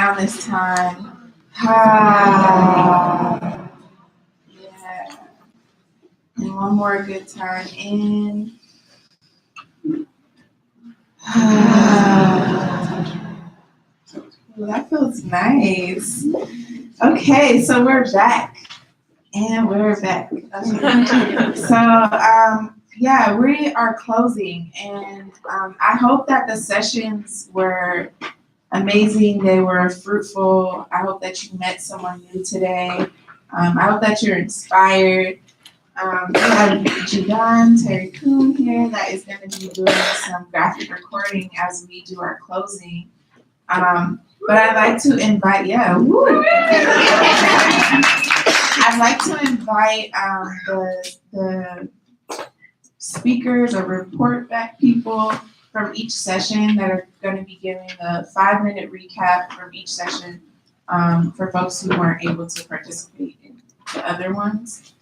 down this time. Yeah. And one more good time in. Well, that feels nice. Okay, so we're back. And we're back. So, yeah, we are closing. And I hope that the sessions were amazing. They were fruitful. I hope that you met someone new today. I hope that you're inspired. We have Jadon Terry Kuhn here that is going to be doing some graphic recording as we do our closing. But I'd like to invite, I'd like to invite the speakers or report back people from each session that are going to be giving a 5-minute recap from each session for folks who weren't able to participate in the other ones.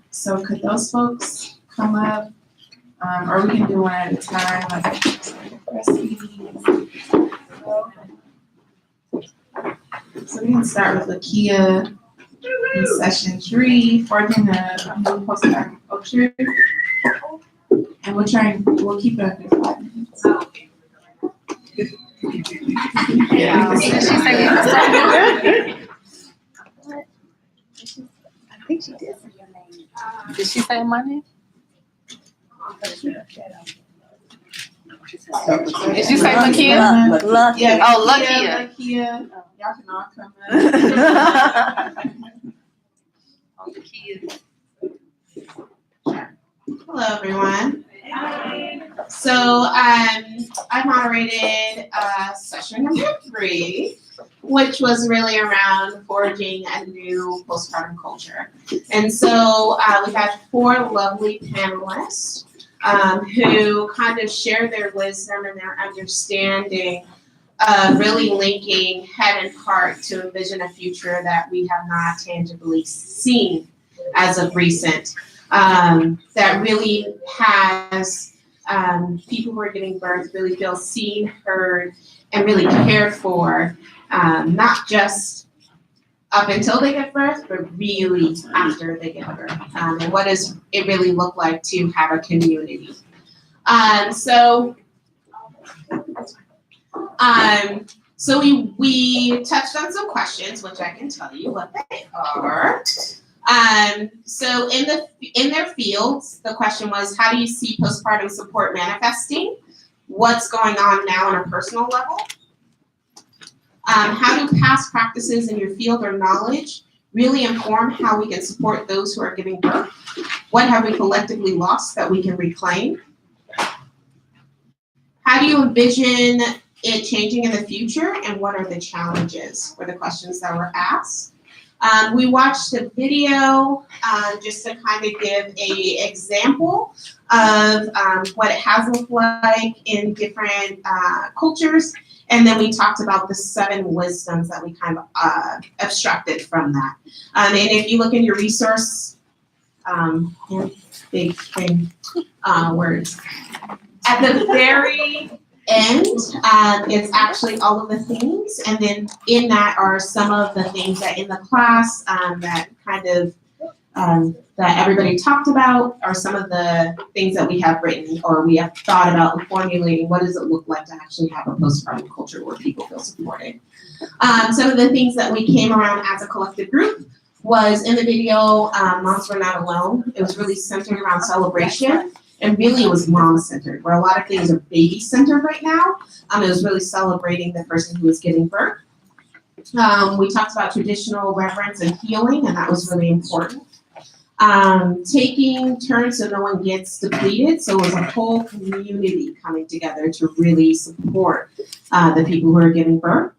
So could those folks come up, or we can do one at a time, like breastfeeding. So we can start with Lakia in session 3, forging a new postpartum culture, and we'll keep it under 5 minutes. I think she did say your name. Did she say my name? Did you say Lakia? Yeah. Oh, Lakia. Lakia. Y'all can all come up. Hello, everyone. So I moderated session number 3, which was really around forging a new postpartum culture. And so we had 4 lovely panelists who kind of share their wisdom and their understanding of really linking head and heart to envision a future that we have not tangibly seen as of recent. That really has people who are giving birth really feel seen, heard, and really cared for, not just up until they give birth, but really after they give birth. And what does it really look like to have a community? So we touched on some questions, which I can tell you what they are. So in their fields, the question was, how do you see postpartum support manifesting? What's going on now on a personal level? How do past practices in your field or knowledge really inform how we can support those who are giving birth? What have we collectively lost that we can reclaim? How do you envision it changing in the future, and what are the challenges? Were the questions that were asked. We watched a video just to kind of give an example of what it has looked like in different cultures. And then we talked about the 7 wisdoms that we kind of abstracted from that. And if you look in your resource, big words, at the very end, it's actually all of the things, and then in that are some of the things that in the class that kind of that everybody talked about, are some of the things that we have written or we have thought about and formulating. What does it look like to actually have a postpartum culture where people feel supported? Some of the things that we came around as a collective group was in the video, Moms Were Not Alone. It was really centered around celebration. And really it was mom-centered, where a lot of things are baby-centered right now. It was really celebrating the person who was giving birth. We talked about traditional reverence and healing, and that was really important. Taking turns so no one gets depleted. So it was a whole community coming together to really support the people who are giving birth.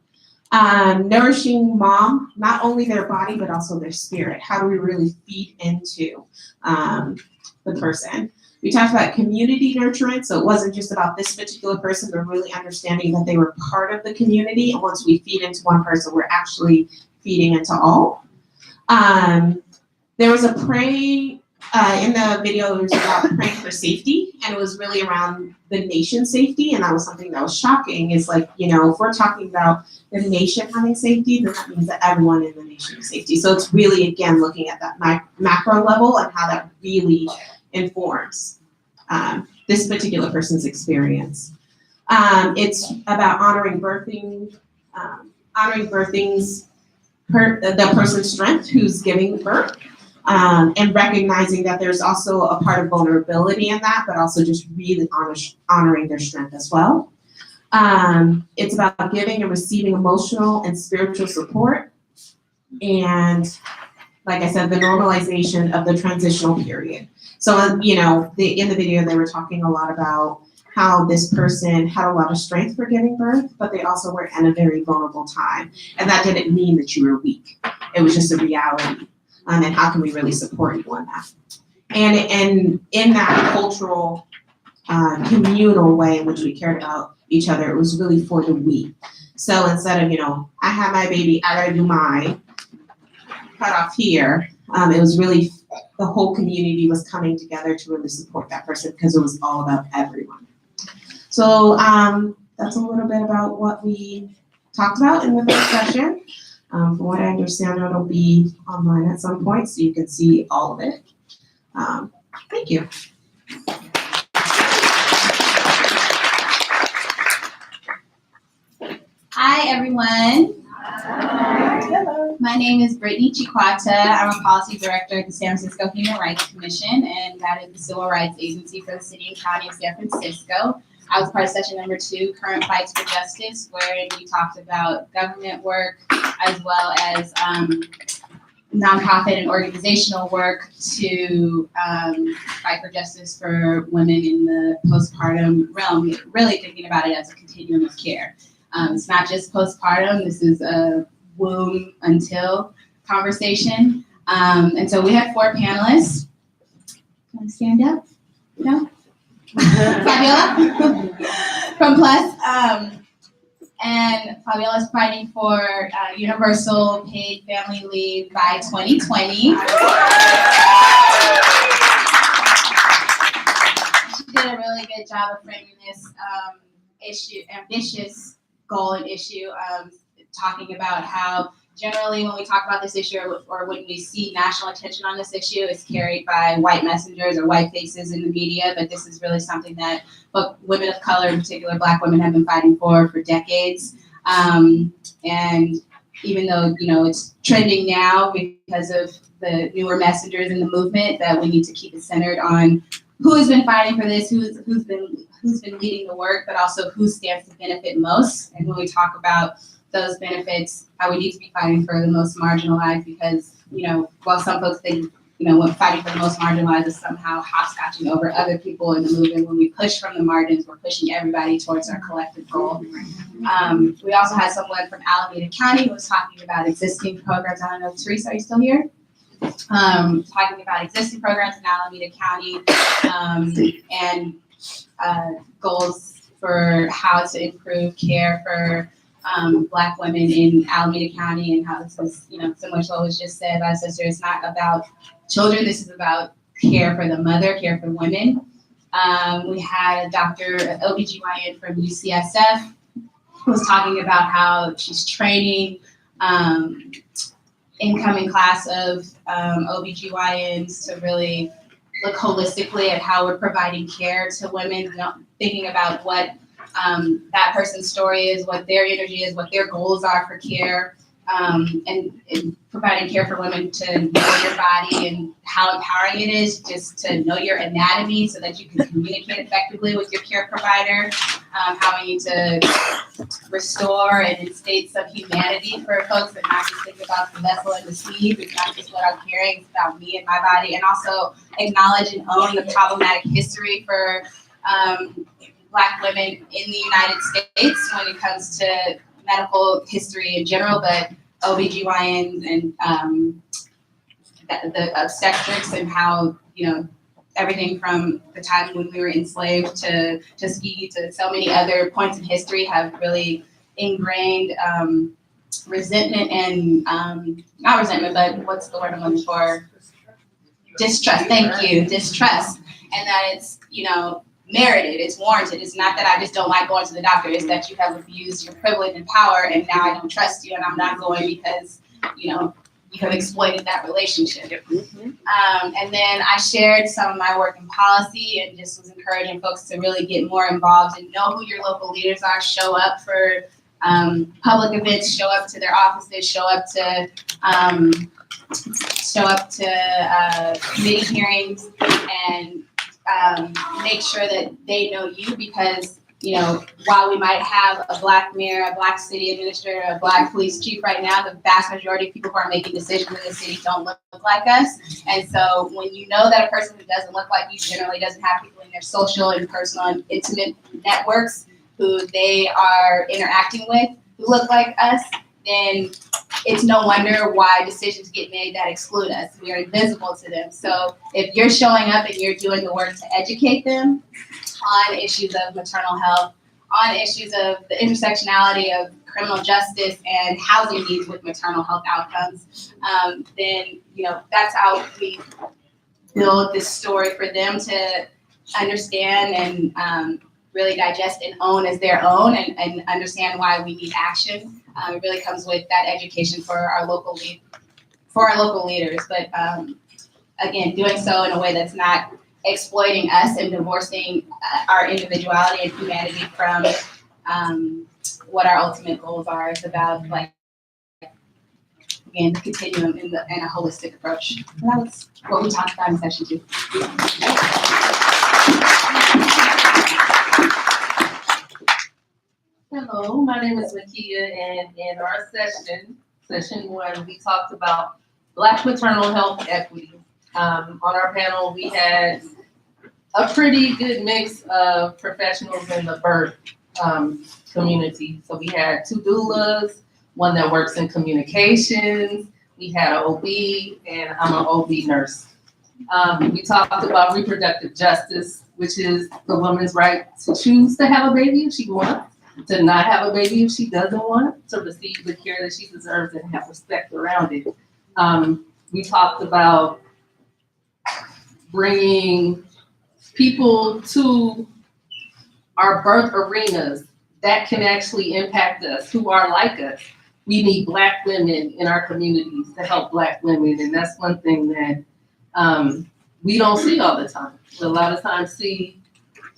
Nourishing mom, not only their body, but also their spirit. How do we really feed into the person? We talked about community nurturance, so it wasn't just about this particular person, but really understanding that they were part of the community. And once we feed into one person, we're actually feeding into all. There was a pray In the video, it was about praying for safety, and it was really around the nation's safety, and that was something that was shocking. Is like, if we're talking about the nation having safety, then that means that everyone in the nation has safety. So it's really, again, looking at that macro level and how that really informs this particular person's experience. It's about honoring birthing's the person's strength who's giving birth. And recognizing that there's also a part of vulnerability in that, but also just really honoring their strength as well. It's about giving and receiving emotional and spiritual support. And like I said, the normalization of the transitional period. So, in the video, they were talking a lot about how this person had a lot of strength for giving birth, but they also were in a very vulnerable time. And that didn't mean that you were weak. It was just a reality. And how can we really support you on that? And in that cultural, communal way in which we cared about each other, it was really for the we. So instead of, I have my baby, I gotta do mine, cut off here, it was really the whole community was coming together to really support that person because it was all about everyone. So that's a little bit about what we talked about in the first session. From what I understand, it'll be online at some point, so you can see all of it. Thank you. Hi, everyone. Hello. My name is Brittany Chiquata. I'm a policy director at the San Francisco Human Rights Commission, and that is the civil rights agency for the city and county of San Francisco. I was part of session number 2, Current Fights for Justice, where we talked about government work as well as nonprofit and organizational work to fight for justice for women in the postpartum realm, really thinking about it as a continuum of care. It's not just postpartum, this is a womb until conversation. And so we have 4 panelists. Want to stand up? No? Fabiola from Plus. And Fabiola is fighting for universal paid family leave by 2020. She did a really good job of framing this ambitious goal and issue, talking about how generally when we talk about this issue or when we see national attention on this issue, it's carried by white messengers or white faces in the media, but this is really something that women of color, in particular Black women, have been fighting for decades. And even though, it's trending now because of the newer messengers in the movement, that we need to keep it centered on who has been fighting for this, who's been leading the work, but also who stands to benefit most. And when we talk about those benefits, how we need to be fighting for the most marginalized, because, while some folks think, when fighting for the most marginalized is somehow hopscotching over other people in the movement, when we push from the margins, we're pushing everybody towards our collective goal. We also had someone from Alameda County who was talking about existing programs. I don't know, Teresa, are you still here? Talking about existing programs in Alameda County and goals for how to improve care for Black women in Alameda County, and how this is, similar to what was just said by sister, it's not about children, this is about care for the mother, care for women. We had a doctor, OBGYN from UCSF, who was talking about how she's training incoming class of OBGYNs to really look holistically at how we're providing care to women, thinking about what that person's story is, what their energy is, what their goals are for care, and providing care for women to know your body and how empowering it is just to know your anatomy so that you can communicate effectively with your care provider, how we need to restore and instate some humanity for folks and not just think about the vessel and the sleeve. It's not just what I'm carrying, it's about me and my body, and also acknowledge and own the problematic history for Black women in the United States when it comes to medical history in general, but OBGYNs and the obstetrics and how, everything from the time when we were enslaved to Tuskegee to so many other points in history have really ingrained resentment and, not resentment, but what's the word I'm looking for? distrust. Thank you, distrust, and that it's merited, it's warranted. It's not that I just don't like going to the doctor. It's that you have abused your privilege and power, and now I don't trust you, and I'm not going because you have exploited that relationship. And then I shared some of my work in policy and just was encouraging folks to really get more involved and know who your local leaders are. Show up for public events, show up to their offices, show up to committee hearings, and make sure that they know you, because while we might have a Black mayor, a Black city administrator, a Black police chief right now, the vast majority of people who are making decisions in the city don't look like us. And so when you know that a person who doesn't look like you generally doesn't have people in their social and personal and intimate networks who they are interacting with who look like us, then it's no wonder why decisions get made that exclude us. We are invisible to them. So if you're showing up and you're doing the work to educate them on issues of maternal health, on issues of the intersectionality of criminal justice and housing needs with maternal health outcomes, then that's how we build this story for them to understand and really digest and own as their own, and understand why we need action. It really comes with that education for our local leaders. But again, doing so in a way that's not exploiting us and divorcing our individuality and humanity from what our ultimate goals are. It's about again, the continuum and a holistic approach. And that was what we talked about in session 2. Hello, my name is Makia, and in our session 1, we talked about Black maternal health equity. On our panel, we had a pretty good mix of professionals in the birth community. So we had 2 doulas, one that works in communications, we had an OB, and I'm an OB nurse. We talked about reproductive justice, which is the woman's right to choose to have a baby if she wants, to not have a baby if she doesn't want, to receive the care that she deserves and have respect around it. We talked about bringing people to our birth arenas that can actually impact us, who are like us. We need Black women in our communities to help Black women, and that's one thing that we don't see all the time. We a lot of times see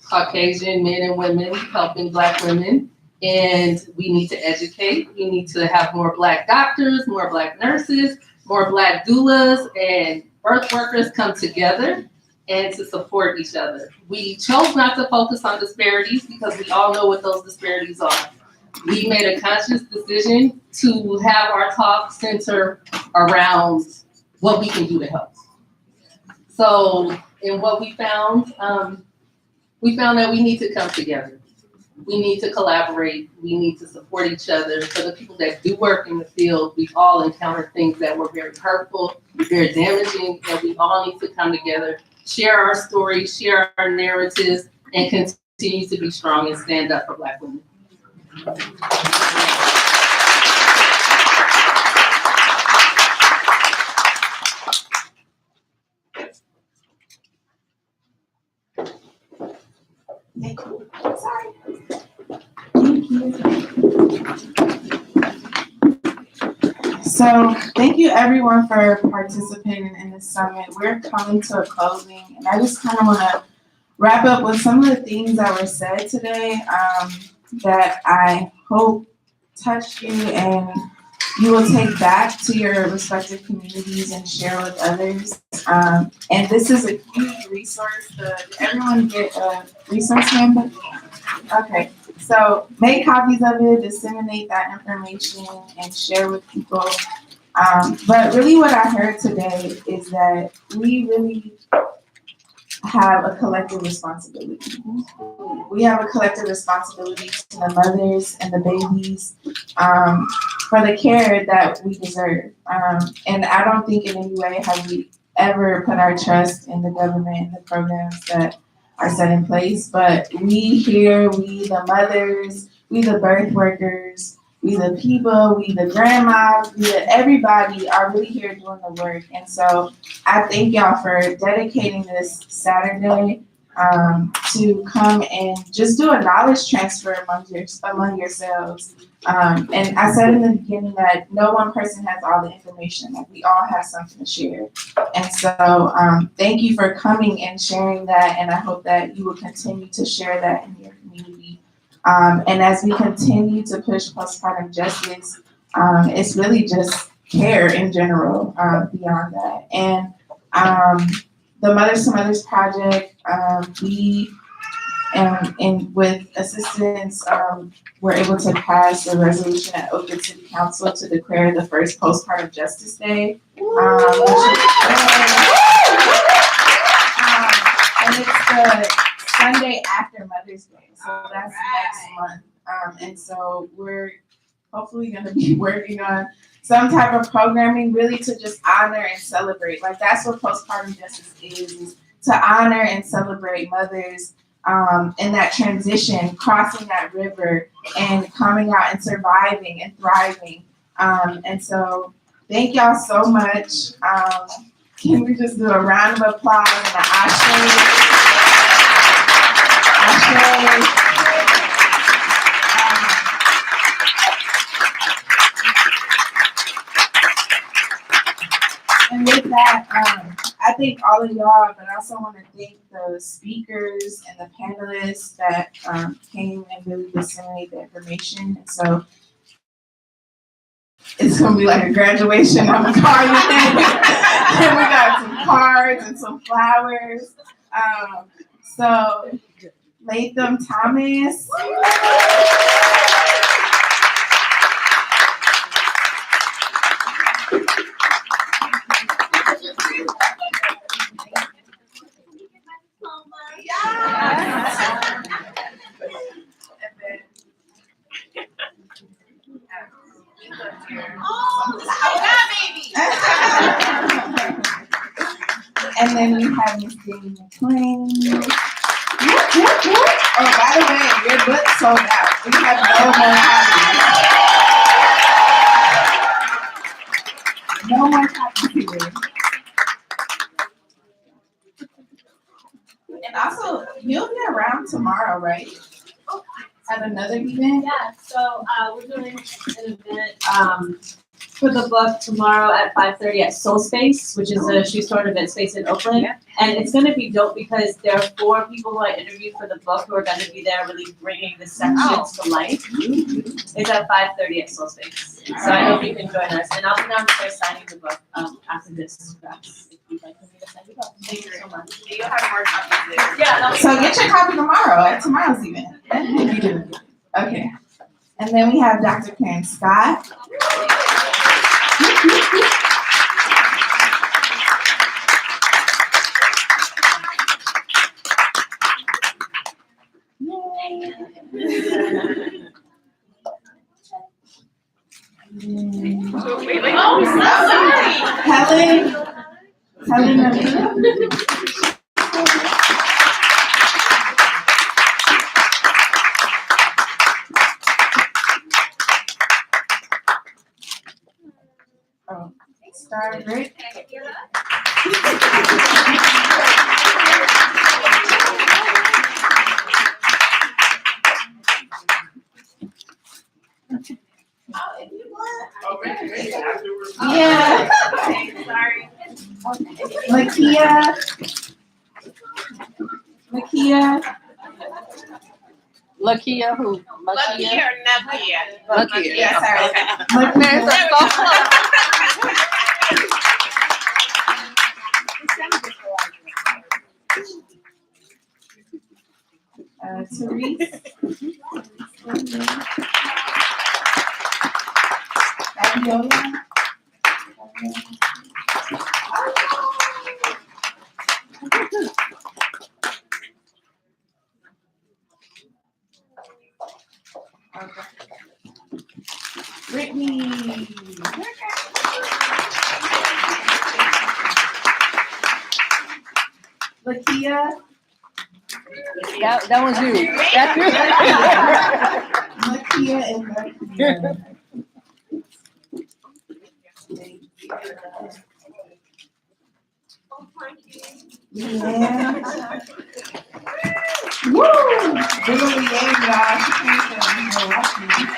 Caucasian men and women helping Black women, and we need to educate. We need to have more Black doctors, more Black nurses, more Black doulas, and birth workers come together and to support each other. We chose not to focus on disparities because we all know what those disparities are. We made a conscious decision to have our talk center around what we can do to help. So, in what we found that we need to come together. We need to collaborate. We need to support each other. For the people that do work in the field, we've all encountered things that were very hurtful, very damaging, and we all need to come together, share our stories, share our narratives, and continue to be strong and stand up for Black women. Thank you. Sorry. Thank you. So thank you everyone for participating in this summit. We're coming to a closing, and I just kind of want to wrap up with some of the things that were said today that I hope touched you and you will take back to your respective communities and share with others. And this is a huge resource. Did everyone get a resource handbook? Okay, so make copies of it, disseminate that information, and share with people. But really what I heard today is that we really have a collective responsibility. We have a collective responsibility to the mothers and the babies for the care that we deserve. And I don't think in any way have we ever put our trust in the government and the programs that are set in place. But we here, we the mothers, we the birth workers, we the people, we the grandmas, we the everybody are really here doing the work. And so I thank y'all for dedicating this Saturday to come and just do a knowledge transfer among yourselves. And I said in the beginning that no one person has all the information. Like, we all have something to share. And so thank you for coming and sharing that. And I hope that you will continue to share that in your community. And as we continue to push postpartum justice, it's really just care in general beyond that. And the Mothers to Mothers Project, we and with assistance, we're able to pass a resolution at Oakland City Council to declare the first Postpartum Justice Day. And it's the Sunday after Mother's Day, so that's next month. And so we're hopefully going to be working on some type of programming really to just honor and celebrate. Like, that's what postpartum justice is to honor and celebrate mothers in that transition, crossing that river and coming out and surviving and thriving. And so thank y'all so much. Can we just do a round of applause and an ashe? And with that, I thank all of y'all, but I also want to thank the speakers and the panelists that came and really disseminated the information. And so it's going to be like a graduation of a card. And we got some cards and some flowers. So Latham Thomas. And then we have Miss Dee McLean. Oh, by the way, your book sold out. We have no more copies. No more copies here. And also, you'll be around tomorrow, right? At another event? Yeah, so we're doing an event for the book tomorrow at 5:30 at Soul Space, which is a shoe store event space in Oakland. Yeah. And it's going to be dope because there are 4 people who I interviewed for the book who are going to be there really bringing the sections to life. It's at 5:30 at Soul Space. So I hope you can join us. And I'll be downstairs signing the book after this class. If you'd like for me to sign the book. Thank you so much. You'll have more copies there. Yeah. So get your copy tomorrow at tomorrow's event. Okay. And then we have Dr. Karen Scott. Helen. Oh, Star Rick. If you want. Yeah. Sorry. Lakia. Lakia who? Lucky or Nakia? Lakia. Yeah, sorry. There's a so close. Therese. Fabiola. Brittany. Lakia. That was you. That's you. Lakia and Lakia. Yeah. Woo! Big ol' Yang, y'all. She came from Milwaukee.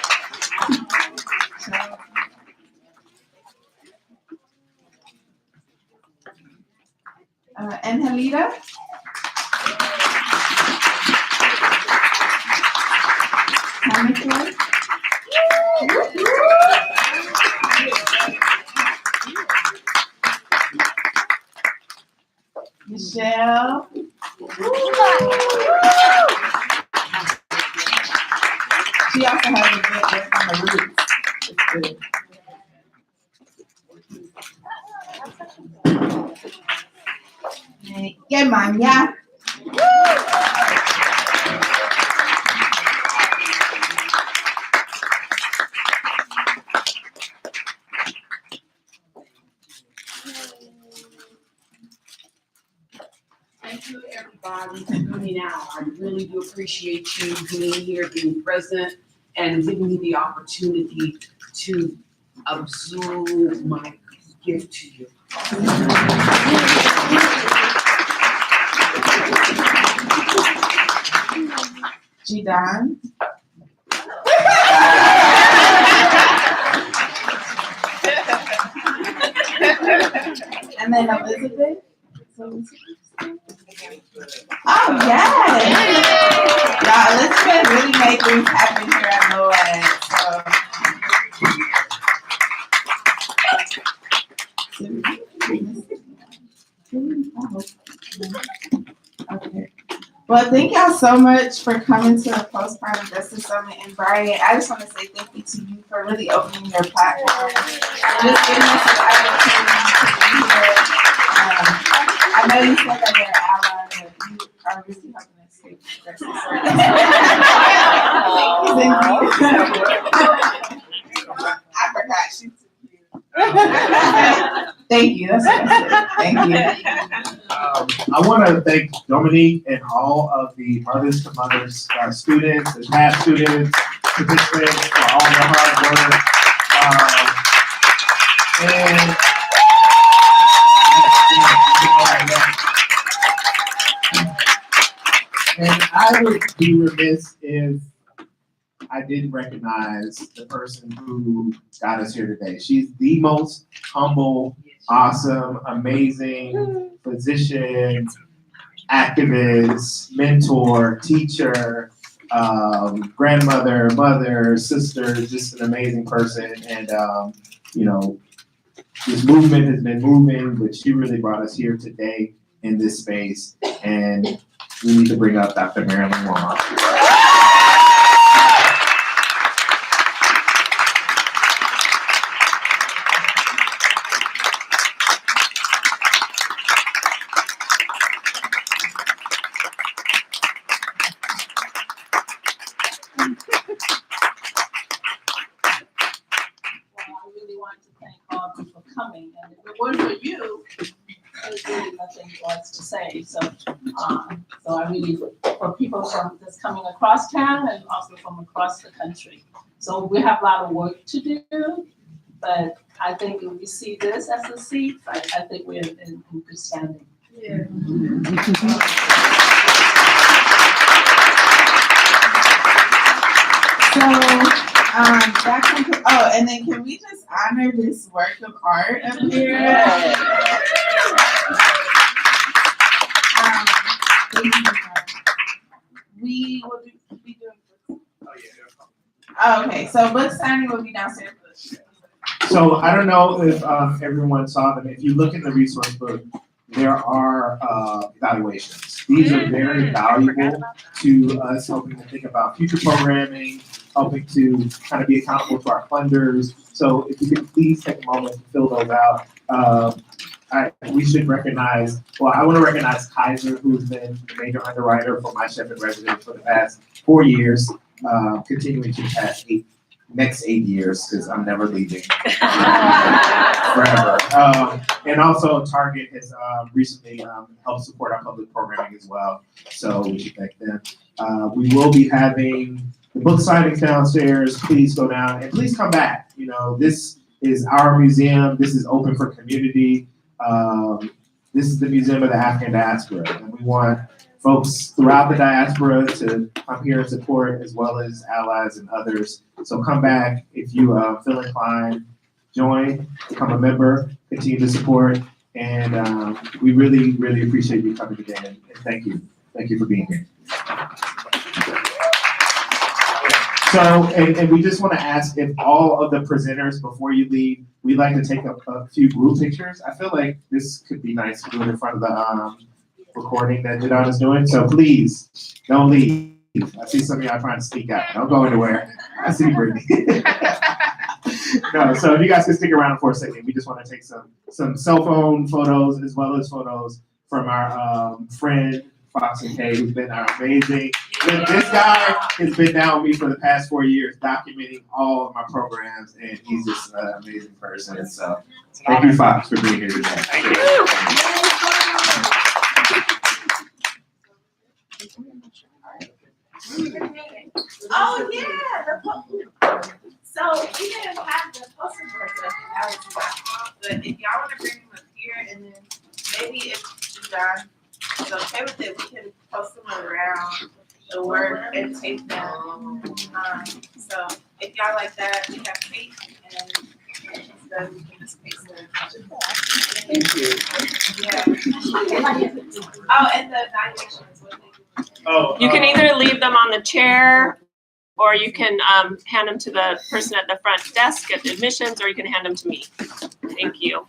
Angelita? Michelle. She also has a good work on the roots. It's good. Yeah, man, yeah. Thank you, everybody, for coming out. I really do appreciate you being here, being present, and giving me the opportunity to absorb my gift to you. G-Don. And then Elizabeth. Oh, yes. Y'all, Elizabeth really made things happen here at MoAD. Okay. Well, thank y'all so much for coming to the Postpartum Justice Summit in Bryant. I just want to say thank you to you for really opening your platform and just giving us the opportunity to be here. I know you said that you're an ally, but you are really helping us take justice. I forgot she's too cute. Thank you. That's what I said. Thank you. I want to thank Dominique and all of the Mothers to Mothers students and past students, participants for all their hard work. And I would be remiss if I didn't recognize the person who got us here today. She's the most humble, awesome, amazing physician, activist, mentor, teacher, grandmother, mother, sister, just an amazing person. And, you know, this movement has been moving, but she really brought us here today in this space. And we need to bring up Dr. Marilyn Wong. Coming, and if it weren't for you, there's really nothing for us to say. So, so I really, for people from that's coming across town and also from across the country. So we have a lot of work to do, but I think if we see this as a seed, I think we're in good standing. Yeah. And then can we just honor this work of art up here? We will be doing. Oh, okay, so book signing will be downstairs. So I don't know if everyone saw them. If you look in the resource book, there are evaluations. These are very valuable to us, helping to think about future programming, helping to kind of be accountable to our funders. So if you could please take a moment to fill those out. We should recognize, well, I want to recognize Kaiser, who's been the major underwriter for my chef in residence for the past 4 years, continuing to the past next 8 years, because I'm never leaving forever. And also Target has recently helped support our public programming as well. So we should thank them. We will be having the book signings downstairs. Please go down and please come back. You know, this is our museum. This is open for community. This is the Museum of the African Diaspora, and we want folks throughout the diaspora to come here and support, as well as allies and others. So come back if you feel inclined, join, become a member, continue to support, and we really, really appreciate you coming again, and thank you. Thank you for being here. So, and we just want to ask if all of the presenters, before you leave, we'd like to take a few group pictures. I feel like this could be nice to do it in front of the recording that Jadon is doing. So please, don't leave. I see some of y'all trying to sneak out. Don't go anywhere. I see Brittany. No, so if you guys can stick around for a second, we just want to take some cell phone photos as well as photos from our friend Fox and Kay, who's been amazing. This guy has been down with me for the past 4 years, documenting all of my programs, and he's just an amazing person. And so, thank you, Fox, for being here today. Thank you. Oh, yeah. So we didn't have the poster board up, and that was but if y'all want to bring them up here, and then maybe if John is okay with it, we can post them around the work and take them. So if y'all like that, we have faith, and so we can just paste them. Thank you. Yeah. Oh, and the evaluation is what they do. Oh, You can either leave them on the chair, or you can hand them to the person at the front desk at the admissions, or you can hand them to me. Thank you.